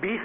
20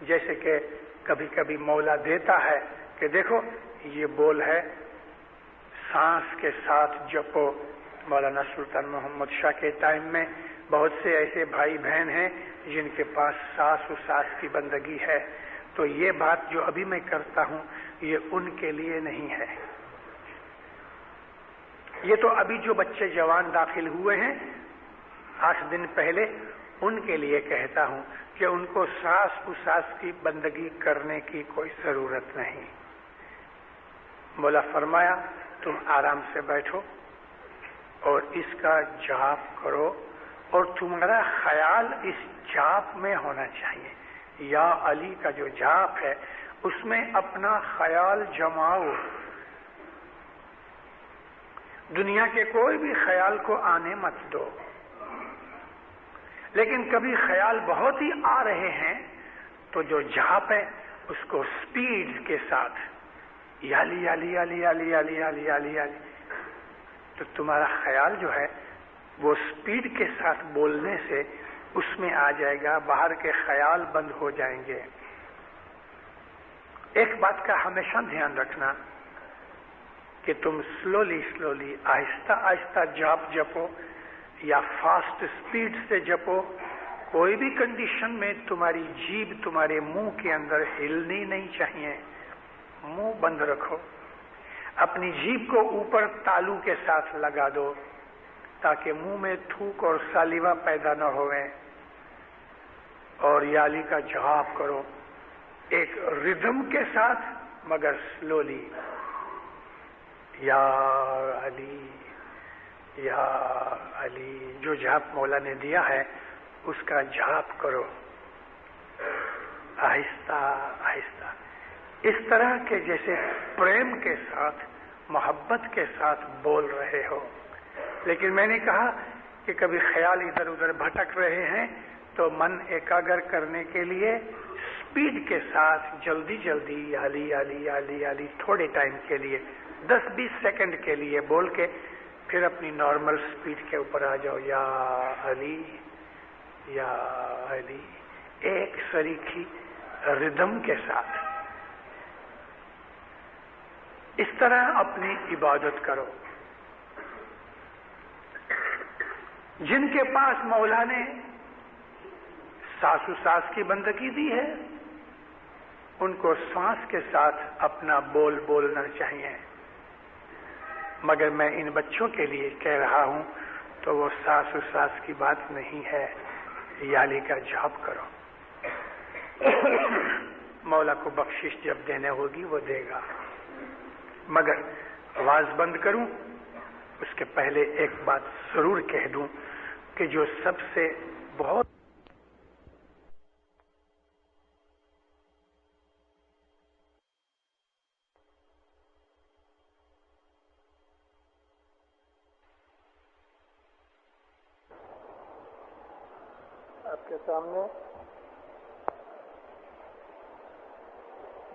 جیسے کہ کبھی کبھی مولا دیتا ہے کہ دیکھو یہ بول ہے، سانس کے ساتھ جپو۔ مولانا سلطان محمد شاہ کے ٹائم میں بہت سے ایسے بھائی بہن ہیں جن کے پاس سانس و سانس کی بندگی ہے، تو یہ بات جو ابھی میں کرتا ہوں یہ ان کے لیے نہیں ہے، یہ تو ابھی جو بچے جوان داخل ہوئے ہیں 8 دن پہلے ان کے لیے کہتا ہوں کہ ان کو سانس و سانس کی بندگی کرنے کی کوئی ضرورت نہیں۔ مولا فرمایا تم آرام سے بیٹھو اور اس کا جاپ کرو، اور تمہارا خیال اس جاپ میں ہونا چاہیے۔ یا علی کا جو جاپ ہے اس میں اپنا خیال جماؤ، دنیا کے کوئی بھی خیال کو آنے مت دو۔ لیکن کبھی خیال بہت ہی آ رہے ہیں تو جو جاپ ہے اس کو سپیڈ کے ساتھ یالی علی علی علی علی علی علی علی، تو تمہارا خیال جو ہے وہ سپیڈ کے ساتھ بولنے سے اس میں آ جائے گا، باہر کے خیال بند ہو جائیں گے۔ ایک بات کا ہمیشہ دھیان رکھنا کہ تم سلولی آہستہ آہستہ جاپ جپو یا فاسٹ سپیڈ سے جپو، کوئی بھی کنڈیشن میں تمہاری جیب تمہارے منہ کے اندر ہلنی نہیں چاہیے، منہ بند رکھو، اپنی جیب کو اوپر تالو کے ساتھ لگا دو تاکہ منہ میں تھوک اور سالیوا پیدا نہ ہوئے، اور یالی کا جواب کرو ایک ردھم کے ساتھ مگر سلولی، یا علی یا علی۔ جو جاپ مولا نے دیا ہے اس کا جاپ کرو آہستہ آہستہ، اس طرح کے جیسے پریم کے ساتھ محبت کے ساتھ بول رہے ہو۔ لیکن میں نے کہا کہ کبھی خیال ادھر ادھر بھٹک رہے ہیں تو من ایکاگر کرنے کے لیے سپیڈ کے ساتھ جلدی جلدی علی علی علی علی تھوڑے ٹائم کے لیے 10-20 سیکنڈ کے لیے بول کے پھر اپنی نارمل سپیڈ کے اوپر آ جاؤ، یا علی یا علی، ایک سریکھی ردھم کے ساتھ۔ اس طرح اپنی عبادت کرو۔ جن کے پاس مولا نے سانس و سانس کی بندگی دی ہے ان کو سانس کے ساتھ اپنا بول بولنا چاہیے، مگر میں ان بچوں کے لیے کہہ رہا ہوں تو وہ سانس و سانس کی بات نہیں ہے، یالی کا جاپ کرو۔ مولا کو بخشش جب دینے ہوگی وہ دے گا، مگر آواز بند کروں اس کے پہلے ایک بات ضرور کہہ دوں کہ جو سب سے بہت آپ کے سامنے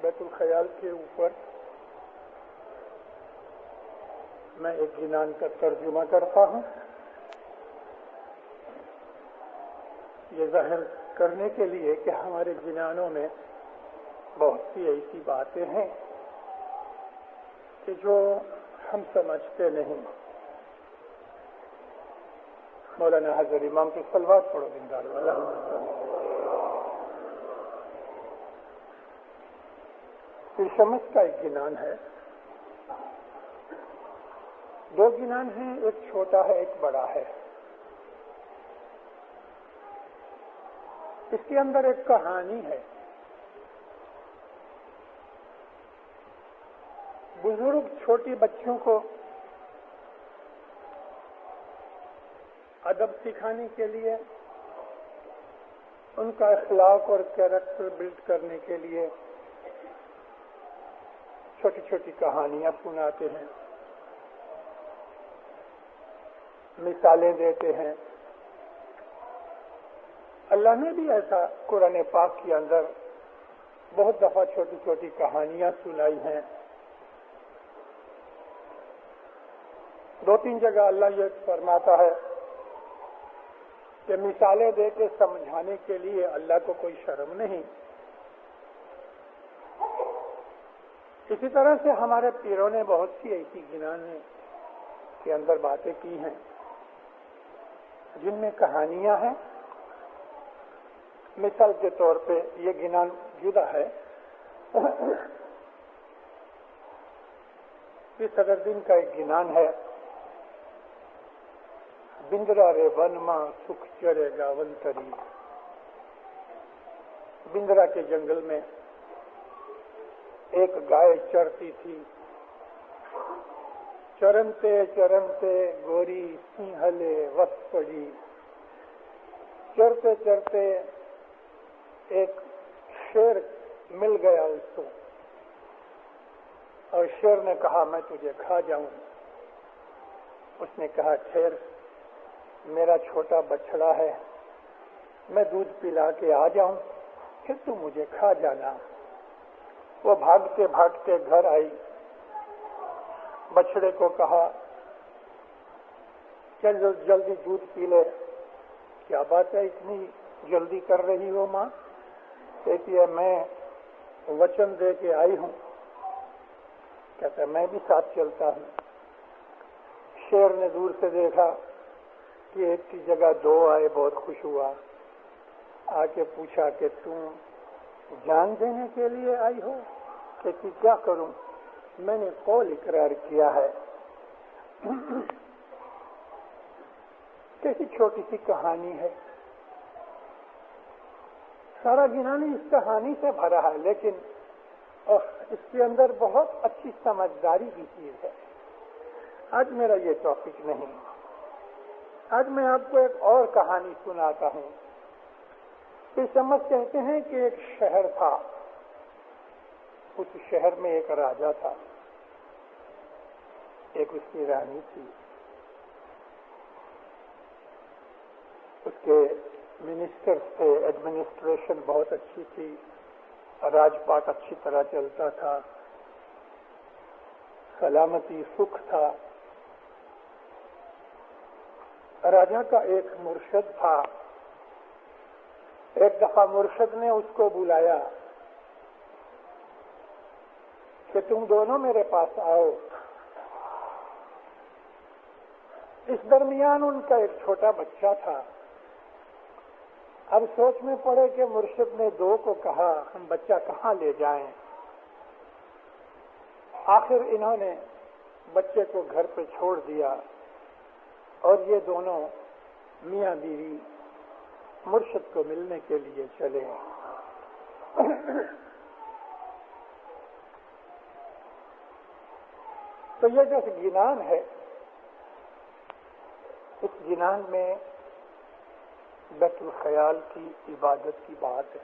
بیت الخیال کے اوپر میں ایک جنان کا ترجمہ کرتا ہوں، یہ ظاہر کرنے کے لیے کہ ہمارے جنانوں میں بہت سی ایسی باتیں ہیں کہ جو ہم سمجھتے نہیں۔ مولانا حضرت امام کی صلوات پڑھو دیندار والا۔ پھر شمس کا ایک جنان ہے، 2 جنان ہیں، ایک چھوٹا ہے ایک بڑا ہے۔ اس کے اندر ایک کہانی ہے، بزرگ چھوٹی بچوں کو ادب سکھانے کے لیے، ان کا اخلاق اور کیریکٹر بلڈ کرنے کے لیے چھوٹی چھوٹی کہانیاں سناتے ہیں، مثالیں دیتے ہیں۔ اللہ نے بھی ایسا قرآن پاک کے اندر بہت دفعہ چھوٹی چھوٹی کہانیاں سنائی ہیں۔ 2-3 جگہ اللہ یہ فرماتا ہے کہ مثالیں دے کے سمجھانے کے لیے اللہ کو کوئی شرم نہیں، اسی طرح سے ہمارے پیروں نے بہت سی ایسی گنانیں کے اندر باتیں کی ہیں جن میں کہانیاں ہیں. مثال کے طور پہ یہ گنان جدا ہے. یہ صدردین کا ایک گنان ہے. بندرا رے ون ماں سکھ چرے گاونتری. بندرا کے جنگل میں ایک گائے چرتی تھی. چرنتے چرنتے گوری سنہلے وس پڑی. چرتے چرتے ایک شیر مل گیا اس کو اور شیر نے کہا میں تجھے کھا جاؤں. اس نے کہا ٹھہر، میرا چھوٹا بچڑا ہے، میں دودھ پلا کے آ جاؤں پھر تو مجھے کھا جانا. وہ بھاگتے بھاگتے گھر آئی. بچڑے کو کہا چل جلدی دودھ پی لے. کیا بات ہے اتنی جلدی کر رہی ہو ماں؟ کہتی ہے میں وچن دے کے آئی ہوں. کہتا ہے میں بھی ساتھ چلتا ہوں. شیر نے دور سے دیکھا کہ ایک کی جگہ دو آئے، بہت خوش ہوا. آ کے پوچھا کہ تم جان دینے کے لیے آئی ہو؟ کہتی کیا کروں، میں نے قول اقرار کیا ہے. کیسی چھوٹی سی کہانی ہے. سارا گنانی اس کہانی سے بھرا ہے، لیکن اس کے اندر بہت اچھی سمجھداری کی چیز ہے. آج میرا یہ ٹاپک نہیں. آج میں آپ کو ایک اور کہانی سناتا ہوں. سمجھ کہتے ہیں کہ ایک شہر تھا. اس شہر میں ایک راجا تھا، ایک اس کی رانی تھی. اس کے منسٹر تھے، ایڈمنسٹریشن بہت اچھی تھی، راج پاٹ اچھی طرح چلتا تھا، سلامتی سکھ تھا. راجا کا ایک مرشد تھا. ایک دفعہ مرشد نے اس کو بلایا کہ تم دونوں میرے پاس آؤ. اس درمیان ان کا ایک چھوٹا بچہ تھا. اب سوچ میں پڑے کہ مرشد نے دو کو کہا ہم بچہ کہاں لے جائیں. آخر انہوں نے بچے کو گھر پہ چھوڑ دیا اور یہ دونوں میاں بیوی مرشد کو ملنے کے لیے چلے. تو یہ جو گنان ہے، اس گنان میں بیت الخیال کی عبادت کی بات ہے.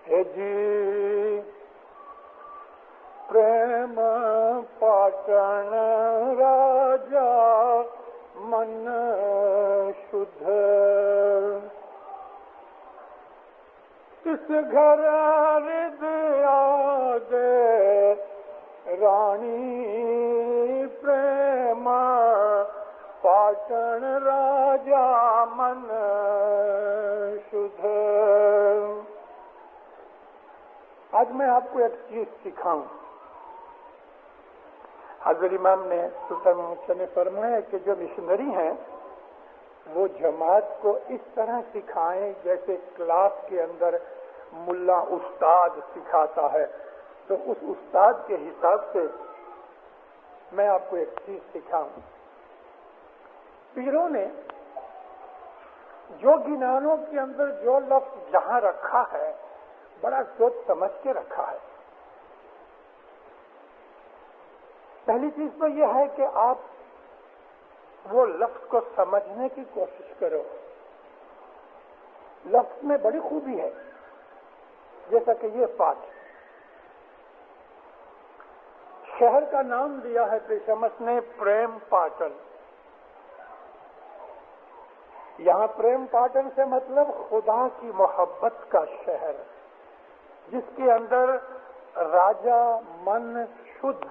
ہے جی پریم پاٹن راجا من شدھ، اس گھر رد آگے رانی پریم پاٹن راجا من شدھ. آج میں آپ کو ایک چیز سکھاؤں. حضرت امام نے سلطان محمد نے فرمایا کہ جو مشنری ہیں وہ جماعت کو اس طرح سکھائیں جیسے کلاس کے اندر ملا استاد سکھاتا ہے. تو اس استاد کے حساب سے میں آپ کو ایک چیز سکھاؤں. پیروں نے جو گنانوں کے اندر جو لفظ جہاں رکھا ہے بڑا سوچ سمجھ کے رکھا ہے. پہلی چیز تو یہ ہے کہ آپ وہ لفظ کو سمجھنے کی کوشش کرو. لفظ میں بڑی خوبی ہے. جیسا کہ یہ پاٹ شہر کا نام دیا ہے پیشمس نے پریم پاٹن. یہاں پریم پاٹن سے مطلب خدا کی محبت کا شہر، جس کے اندر راجا من شدھ،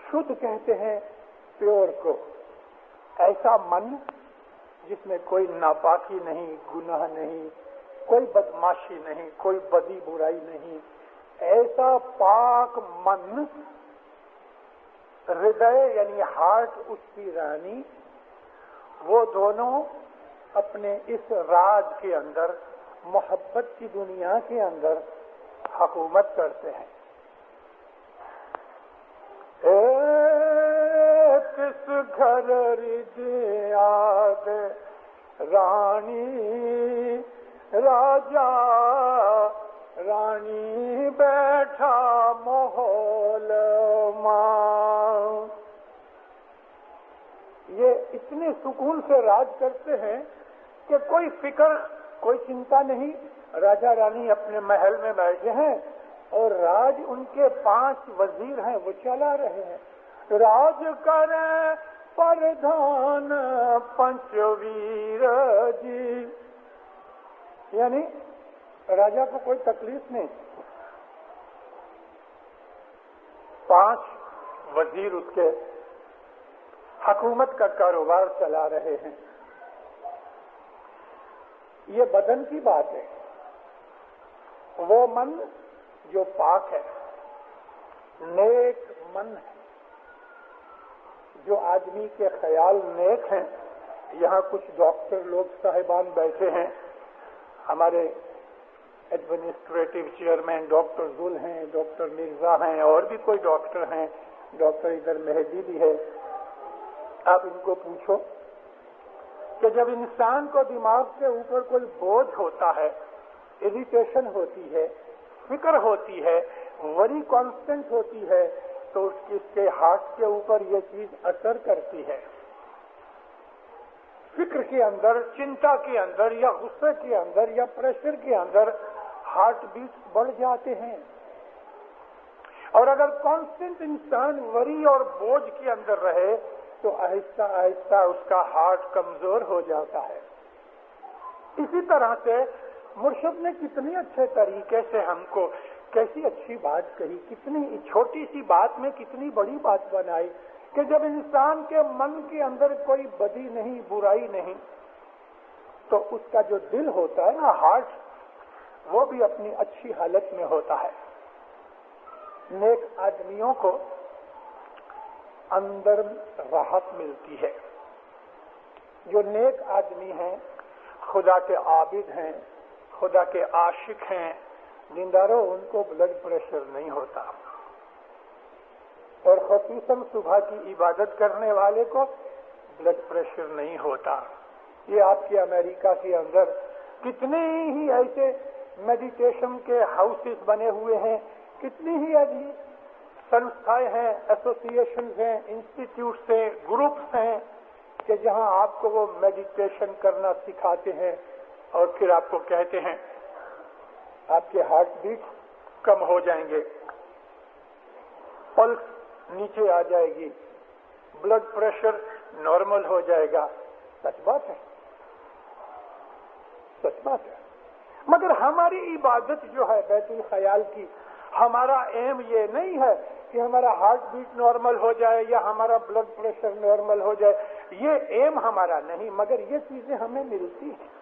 شدھ کہتے ہیں پیور کو، ایسا من جس میں کوئی ناپاکی نہیں، گناہ نہیں، کوئی بدماشی نہیں، کوئی بدی برائی نہیں، ایسا پاک من، ہردے یعنی ہارٹ اس کی رانی، وہ دونوں اپنے اس راج کے اندر، محبت کی دنیا کے اندر حکومت کرتے ہیں۔ کس گھر ردیاد رانی راجا، رانی بیٹھا محول ماں۔ یہ اتنے سکون سے راج کرتے ہیں کہ کوئی فکر، کوئی چنتا نہیں۔ راجا رانی اپنے محل میں بیٹھے ہیں اور راج ان کے 5 وزیر ہیں، وہ چلا رہے ہیں۔ راج کرے پردھان پنچویر جی، یعنی راجا کو کوئی تکلیف نہیں، 5 وزیر اس کے حکومت کا کاروبار چلا رہے ہیں۔ یہ بدن کی بات ہے۔ وہ من جو پاک ہے، نیک من ہے، جو آدمی کے خیال نیک ہیں۔ یہاں کچھ ڈاکٹر لوگ صاحبان بیٹھے ہیں، ہمارے ایڈمنسٹریٹو چیئرمین ڈاکٹر ذل ہیں، ڈاکٹر مرزا ہیں، اور بھی کوئی ڈاکٹر ہیں، ڈاکٹر ادھر مہدی بھی ہے۔ آپ ان کو پوچھو کہ جب انسان کو دماغ کے اوپر کوئی بوجھ ہوتا ہے، اریٹیشن ہوتی ہے، فکر ہوتی ہے، وری کانسٹنٹ ہوتی ہے، تو اس کے ہارٹ کے اوپر یہ چیز اثر کرتی ہے۔ فکر کے اندر، چنتا کے اندر، یا غصے کے اندر، یا پریشر کے اندر ہارٹ بیٹ بڑھ جاتے ہیں۔ اور اگر کانسٹنٹ انسان وری اور بوجھ کے اندر رہے تو آہستہ آہستہ اس کا ہارٹ کمزور ہو جاتا ہے۔ اسی طرح سے مرشد نے کتنی اچھے طریقے سے ہم کو کیسی اچھی بات کہی، کتنی چھوٹی سی بات میں کتنی بڑی بات بنائی کہ جب انسان کے من کے اندر کوئی بدی نہیں، برائی نہیں، تو اس کا جو دل ہوتا ہے نا، ہارٹ، وہ بھی اپنی اچھی حالت میں ہوتا ہے۔ نیک آدمیوں کو اندر راحت ملتی ہے۔ جو نیک آدمی ہیں، خدا کے عابد ہیں، خدا کے عاشق ہیں، دینداروں، ان کو بلڈ پریشر نہیں ہوتا، اور خصوصاً صبح کی عبادت کرنے والے کو بلڈ پریشر نہیں ہوتا۔ یہ آپ کے امریکہ کے اندر کتنے ہی ایسے میڈیٹیشن کے ہاؤسز بنے ہوئے ہیں، کتنی ہی عجیب سنستھائیں ہیں، ایسوسیشنز ہیں، انسٹیٹیوٹس ہیں، گروپس ہیں، کہ جہاں آپ کو وہ میڈیٹیشن کرنا سکھاتے ہیں، اور پھر آپ کو کہتے ہیں آپ کے ہارٹ بیٹ کم ہو جائیں گے، پلس نیچے آ جائے گی، بلڈ پریشر نارمل ہو جائے گا۔ سچ بات ہے، سچ بات ہے۔ مگر ہماری عبادت جو ہے بیت الخیال کی، ہمارا ایم یہ نہیں ہے کہ ہمارا ہارٹ بیٹ نارمل ہو جائے یا ہمارا بلڈ پریشر نارمل ہو جائے، یہ ایم ہمارا نہیں، مگر یہ چیزیں ہمیں ملتی ہیں۔